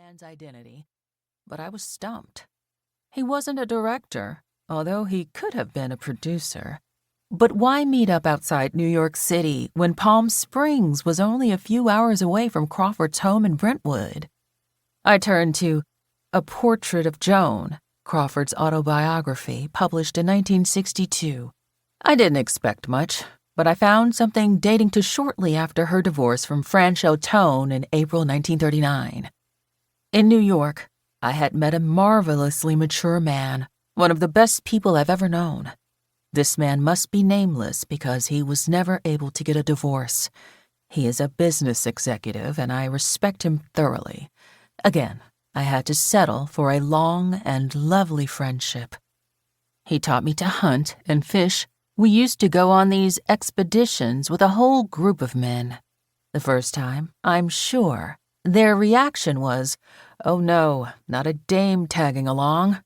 man's identity, but I was stumped. He wasn't a director, although he could have been a producer. But why meet up outside New York City when Palm Springs was only a few hours away from Crawford's home in Brentwood? I turned to A Portrait of Joan, Crawford's autobiography, published in 1962. I didn't expect much, but I found something dating to shortly after her divorce from Franchot Tone in April 1939. In New York, I had met a marvelously mature man, one of the best people I've ever known. This man must be nameless because he was never able to get a divorce. He is a business executive, and I respect him thoroughly. Again, I had to settle for a long and lovely friendship. He taught me to hunt and fish. We used to go on these expeditions with a whole group of men. The first time, I'm sure, their reaction was, "Oh no, not a dame tagging along."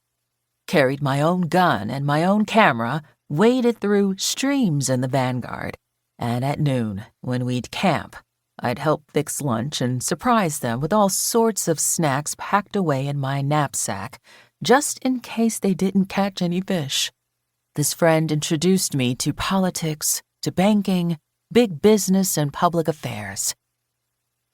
Carried my own gun and my own camera, waded through streams in the vanguard, and at noon, when we'd camp, I'd help fix lunch and surprise them with all sorts of snacks packed away in my knapsack, just in case they didn't catch any fish. This friend introduced me to politics, to banking, big business, and public affairs.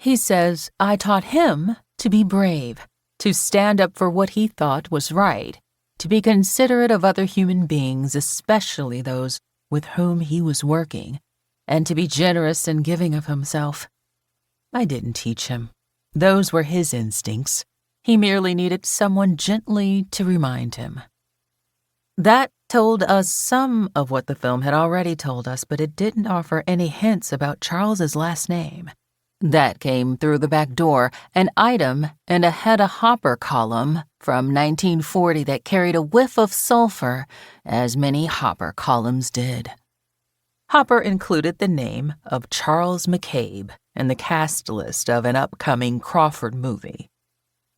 He says I taught him to be brave, to stand up for what he thought was right, to be considerate of other human beings, especially those with whom he was working, and to be generous and giving of himself. I didn't teach him. Those were his instincts. He merely needed someone gently to remind him. That told us some of what the film had already told us, but it didn't offer any hints about Charles's last name. That came through the back door, an item in a Hedda Hopper column from 1940 that carried a whiff of sulfur, as many Hopper columns did. Hopper included the name of Charles McCabe in the cast list of an upcoming Crawford movie.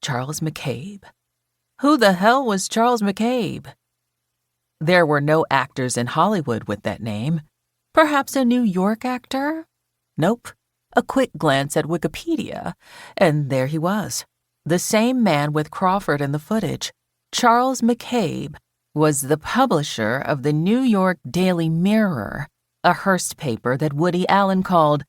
Charles McCabe? Who the hell was Charles McCabe? There were no actors in Hollywood with that name. Perhaps a New York actor? Nope. A quick glance at Wikipedia, and there he was. The same man with Crawford in the footage. Charles McCabe was the publisher of the New York Daily Mirror, a Hearst paper that Woody Allen called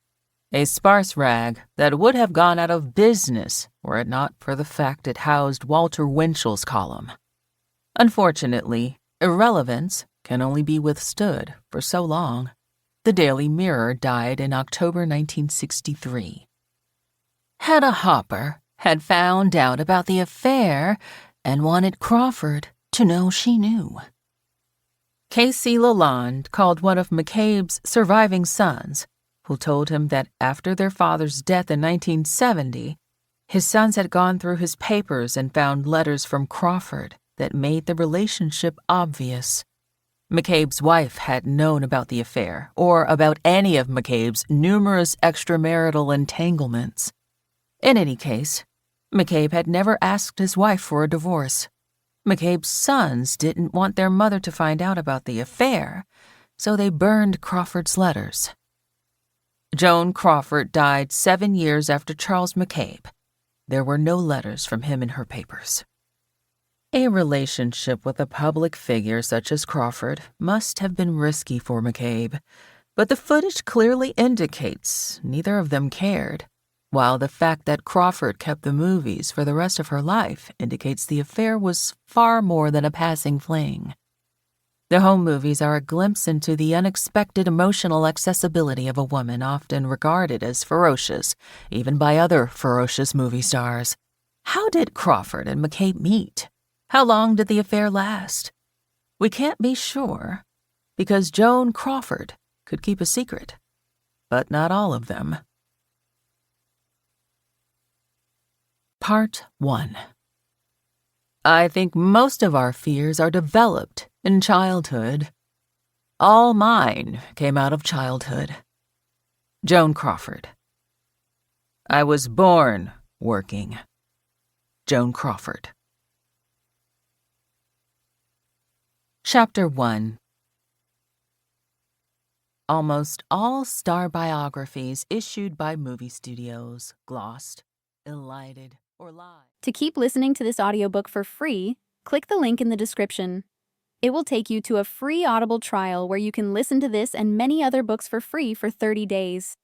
a sparse rag that would have gone out of business were it not for the fact it housed Walter Winchell's column. Unfortunately, irrelevance can only be withstood for so long. The Daily Mirror died in October 1963. Hedda Hopper had found out about the affair and wanted Crawford to know she knew. Casey Lalonde called one of McCabe's surviving sons, who told him that after their father's death in 1970, his sons had gone through his papers and found letters from Crawford that made the relationship obvious. McCabe's wife hadn't known about the affair or about any of McCabe's numerous extramarital entanglements. In any case, McCabe had never asked his wife for a divorce. McCabe's sons didn't want their mother to find out about the affair, so they burned Crawford's letters. Joan Crawford died 7 years after Charles McCabe. There were no letters from him in her papers. A relationship with a public figure such as Crawford must have been risky for McCabe, but the footage clearly indicates neither of them cared, while the fact that Crawford kept the movies for the rest of her life indicates the affair was far more than a passing fling. The home movies are a glimpse into the unexpected emotional accessibility of a woman often regarded as ferocious, even by other ferocious movie stars. How did Crawford and McCabe meet? How long did the affair last? We can't be sure, because Joan Crawford could keep a secret, but not all of them. Part 1. I think most of our fears are developed in childhood. All mine came out of childhood. Joan Crawford. I was born working. Joan Crawford. Chapter 1. Almost all star biographies issued by movie studios glossed, elided, or live. To keep listening to this audiobook for free, click the link in the description. It will take you to a free Audible trial where you can listen to this and many other books for free for 30 days.